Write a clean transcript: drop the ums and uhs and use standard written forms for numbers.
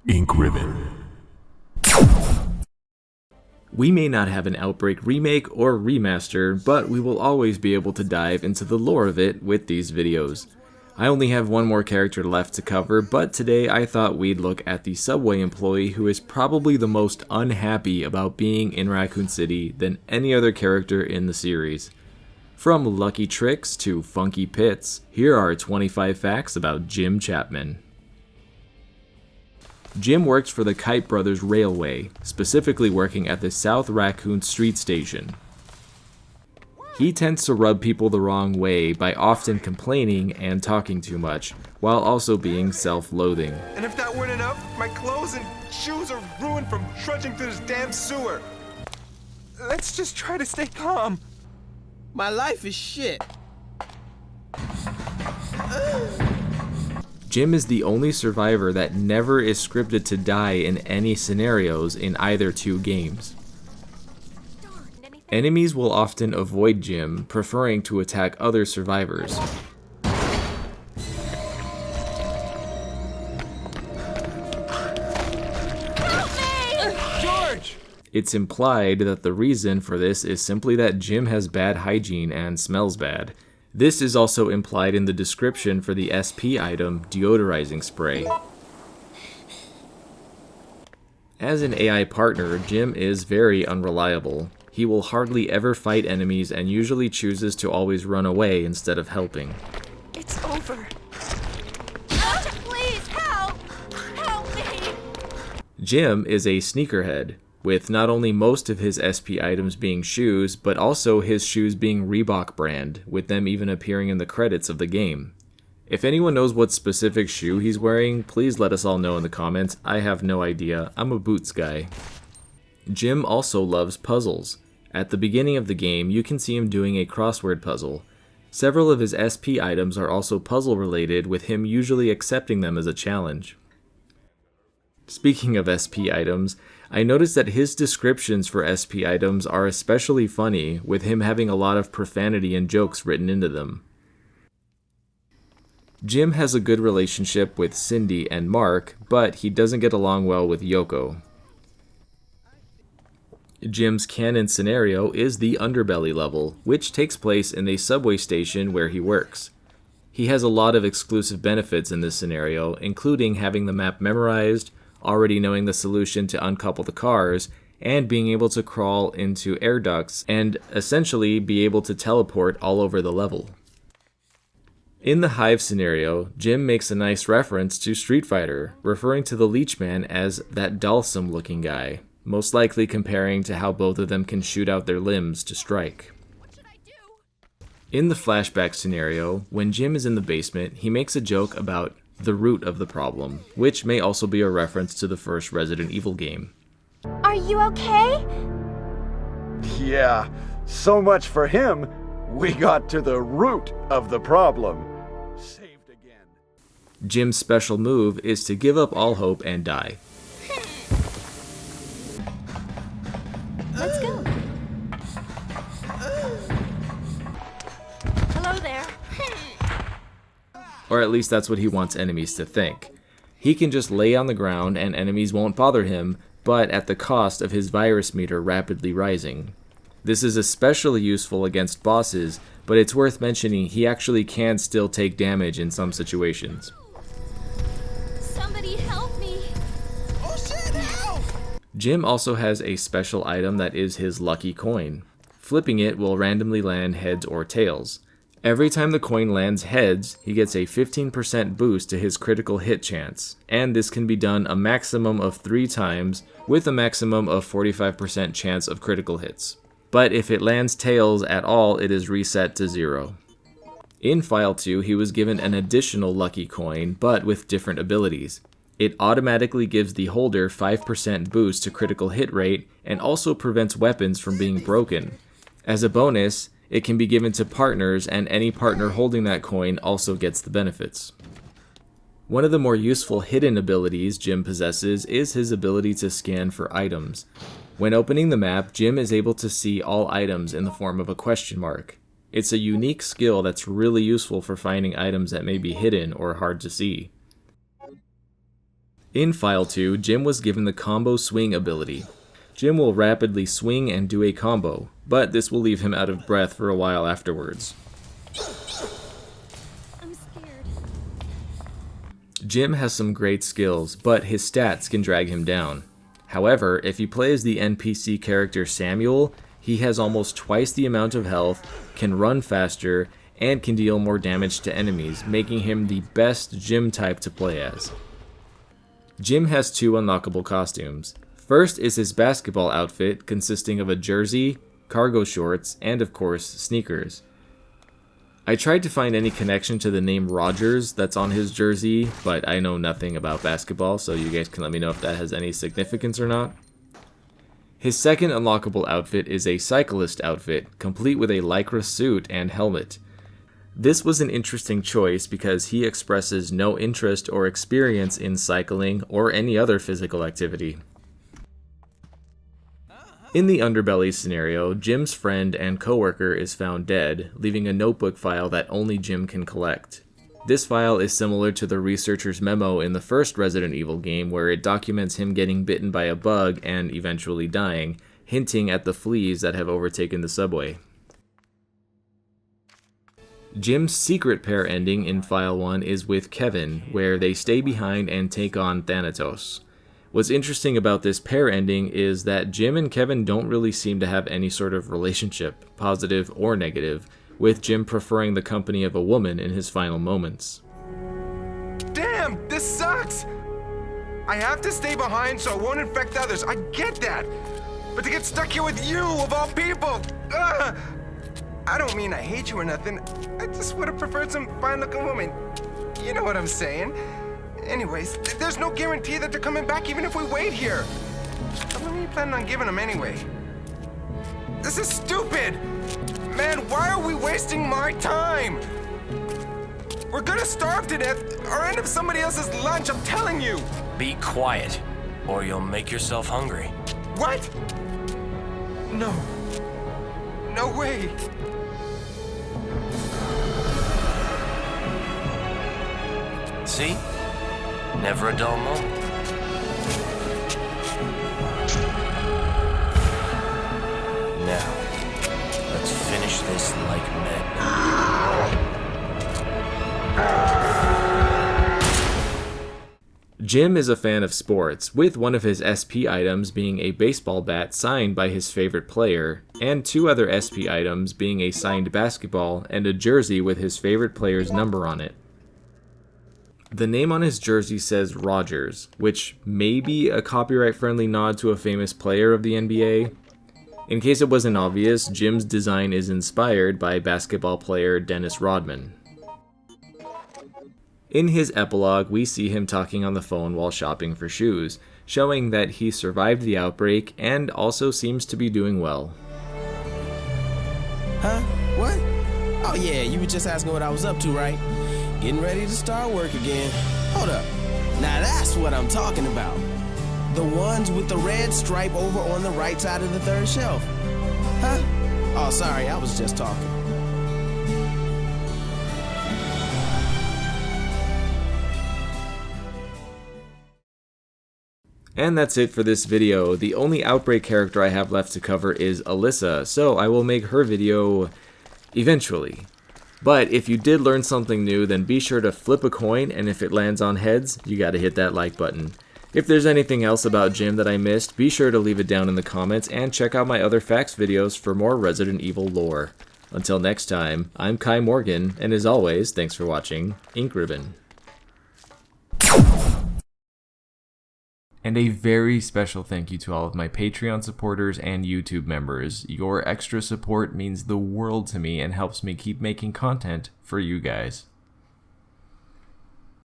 Ink Ribbon. We may not have an Outbreak remake or remaster, but we will always be able to dive into the lore of it with these videos. I only have one more character left to cover, but today I thought we'd look at the subway employee who is probably the most unhappy about being in Raccoon City than any other character in the series. From lucky tricks to funky pits, here are 25 facts about Jim Chapman. Jim works for the Kite Brothers Railway, specifically working at the South Raccoon Street Station. He tends to rub people the wrong way by often complaining and talking too much, while also being self-loathing. And if that weren't enough, my clothes and shoes are ruined from trudging through this damn sewer. Let's just try to stay calm. My life is shit. Jim is the only survivor that never is scripted to die in any scenarios in either two games. Enemies will often avoid Jim, preferring to attack other survivors. George! It's implied that the reason for this is simply that Jim has bad hygiene and smells bad. This is also implied in the description for the SP item, deodorizing spray. As an AI partner, Jim is very unreliable. He will hardly ever fight enemies and usually chooses to always run away instead of helping. It's over. Please, help! Help me! Jim is a sneakerhead, with not only most of his SP items being shoes, but also his shoes being Reebok brand, with them even appearing in the credits of the game. If anyone knows what specific shoe he's wearing, please let us all know in the comments. I have no idea. I'm a boots guy. Jim also loves puzzles. At the beginning of the game, you can see him doing a crossword puzzle. Several of his SP items are also puzzle related, with him usually accepting them as a challenge. Speaking of SP items, I noticed that his descriptions for SP items are especially funny, with him having a lot of profanity and jokes written into them. Jim has a good relationship with Cindy and Mark, but he doesn't get along well with Yoko. Jim's canon scenario is the Underbelly level, which takes place in a subway station where he works. He has a lot of exclusive benefits in this scenario, including having the map memorized, already knowing the solution to uncouple the cars, and being able to crawl into air ducts and essentially be able to teleport all over the level. In the Hive scenario, Jim makes a nice reference to Street Fighter, referring to the Leechman as that Dalsum looking guy, most likely comparing to how both of them can shoot out their limbs to strike. In the flashback scenario, when Jim is in the basement, he makes a joke about the root of the problem, which may also be a reference to the first Resident Evil game. Are you okay? Yeah, so much for him. We got to the root of the problem. Saved again. Jim's special move is to give up all hope and die. Let's go. Hello there. Or at least that's what he wants enemies to think. He can just lay on the ground and enemies won't bother him, but at the cost of his virus meter rapidly rising. This is especially useful against bosses, but it's worth mentioning he actually can still take damage in some situations. Somebody help me. Oh shit, help! Jim also has a special item that is his lucky coin. Flipping it will randomly land heads or tails. Every time the coin lands heads, he gets a 15% boost to his critical hit chance, and this can be done a maximum of 3 times with a maximum of 45% chance of critical hits. But if it lands tails at all, it is reset to 0. In File 2, he was given an additional lucky coin, but with different abilities. It automatically gives the holder 5% boost to critical hit rate and also prevents weapons from being broken. As a bonus, it can be given to partners, and any partner holding that coin also gets the benefits. One of the more useful hidden abilities Jim possesses is his ability to scan for items. When opening the map, Jim is able to see all items in the form of a question mark. It's a unique skill that's really useful for finding items that may be hidden or hard to see. In File 2, Jim was given the combo swing ability. Jim will rapidly swing and do a combo, but this will leave him out of breath for a while afterwards. I'm scared. Jim has some great skills, but his stats can drag him down. However, if you play as the NPC character Samuel, he has almost twice the amount of health, can run faster, and can deal more damage to enemies, making him the best Jim type to play as. Jim has 2 unlockable costumes. First is his basketball outfit, consisting of a jersey, cargo shorts, and of course, sneakers. I tried to find any connection to the name Rogers that's on his jersey, but I know nothing about basketball, so you guys can let me know if that has any significance or not. His second unlockable outfit is a cyclist outfit, complete with a lycra suit and helmet. This was an interesting choice because he expresses no interest or experience in cycling or any other physical activity. In the Underbelly scenario, Jim's friend and coworker is found dead, leaving a notebook file that only Jim can collect. This file is similar to the researcher's memo in the first Resident Evil game, where it documents him getting bitten by a bug and eventually dying, hinting at the fleas that have overtaken the subway. Jim's secret pair ending in File 1 is with Kevin, where they stay behind and take on Thanatos. What's interesting about this pair ending is that Jim and Kevin don't really seem to have any sort of relationship, positive or negative, with Jim preferring the company of a woman in his final moments. Damn, this sucks! I have to stay behind so I won't infect others. I get that. But to get stuck here with you, of all people, ugh! I don't mean I hate you or nothing. I just would have preferred some fine-looking woman. You know what I'm saying. Anyways, there's no guarantee that they're coming back even if we wait here. How long are you planning on giving them anyway? This is stupid! Man, why are we wasting my time? We're gonna starve to death or end up somebody else's lunch, I'm telling you! Be quiet, or you'll make yourself hungry. What? No. No way. See? Never a dull moment. Now, let's finish this like men. Jim is a fan of sports, with one of his SP items being a baseball bat signed by his favorite player, and 2 other SP items being a signed basketball and a jersey with his favorite player's number on it. The name on his jersey says Rogers, which may be a copyright-friendly nod to a famous player of the NBA. In case it wasn't obvious, Jim's design is inspired by basketball player Dennis Rodman. In his epilogue, we see him talking on the phone while shopping for shoes, showing that he survived the outbreak and also seems to be doing well. Huh? What? Oh yeah, you were just asking what I was up to, right? Getting ready to start work again. Hold up. Now that's what I'm talking about. The ones with the red stripe over on the right side of the 3rd shelf. Huh? Oh, sorry, I was just talking. And that's it for this video. The only Outbreak character I have left to cover is Alyssa, so I will make her video eventually. But if you did learn something new, then be sure to flip a coin, and if it lands on heads, you gotta hit that like button. If there's anything else about Jim that I missed, be sure to leave it down in the comments, and check out my other facts videos for more Resident Evil lore. Until next time, I'm Kai Morgan, and as always, thanks for watching Ink Ribbon. And a very special thank you to all of my Patreon supporters and YouTube members. Your extra support means the world to me and helps me keep making content for you guys.